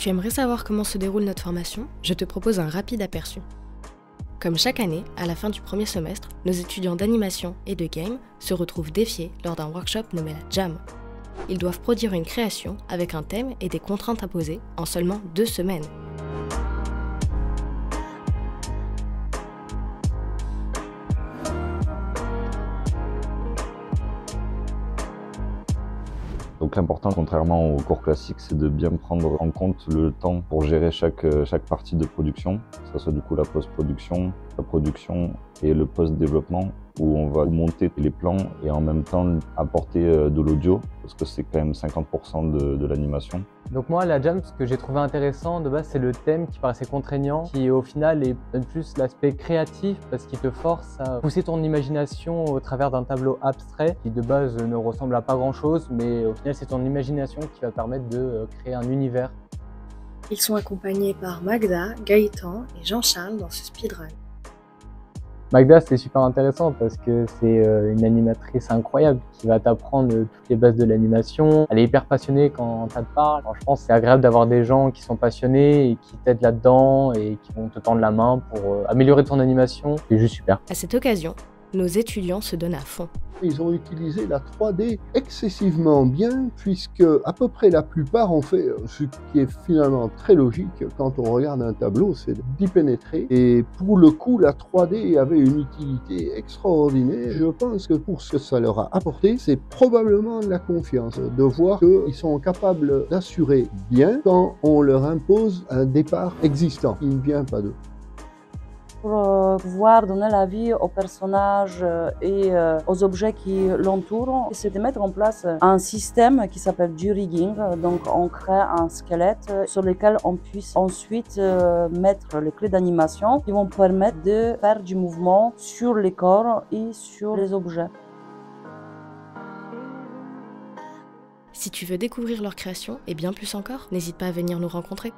Tu aimerais savoir comment se déroule notre formation? Je te propose un rapide aperçu. Comme chaque année, à la fin du premier semestre, nos étudiants d'animation et de game se retrouvent défiés lors d'un workshop nommé la Jam. Ils doivent produire une création avec un thème et des contraintes à poser en seulement 2 semaines. Donc l'important, contrairement aux cours classiques, c'est de bien prendre en compte le temps pour gérer chaque partie de production, que ce soit du coup la post-production, la production et le post-développement, où on va monter les plans et en même temps apporter de l'audio, parce que c'est quand même 50% de l'animation. Donc moi, la Jam, ce que j'ai trouvé intéressant de base, c'est le thème qui paraissait contraignant, qui au final donne plus l'aspect créatif, parce qu'il te force à pousser ton imagination au travers d'un tableau abstrait, qui de base ne ressemble à pas grand chose, mais au final c'est ton imagination qui va permettre de créer un univers. Ils sont accompagnés par Magda, Gaëtan et Jean-Charles dans ce speedrun. Magda, c'est super intéressant parce que c'est une animatrice incroyable qui va t'apprendre toutes les bases de l'animation. Elle est hyper passionnée quand elle te parle. Franchement, c'est agréable d'avoir des gens qui sont passionnés et qui t'aident là-dedans et qui vont te tendre la main pour améliorer ton animation. C'est juste super. À cette occasion, nos étudiants se donnent à fond. Ils ont utilisé la 3D excessivement bien, puisque à peu près la plupart ont fait ce qui est finalement très logique quand on regarde un tableau, c'est d'y pénétrer. Et pour le coup, la 3D avait une utilité extraordinaire. Je pense que pour ce que ça leur a apporté, c'est probablement de la confiance, de voir qu'ils sont capables d'assurer bien quand on leur impose un départ existant, qui ne vient pas d'eux. Pour pouvoir donner la vie aux personnages et aux objets qui l'entourent, c'est de mettre en place un système qui s'appelle du rigging. Donc on crée un squelette sur lequel on puisse ensuite mettre les clés d'animation qui vont permettre de faire du mouvement sur les corps et sur les objets. Si tu veux découvrir leur création et bien plus encore, n'hésite pas à venir nous rencontrer.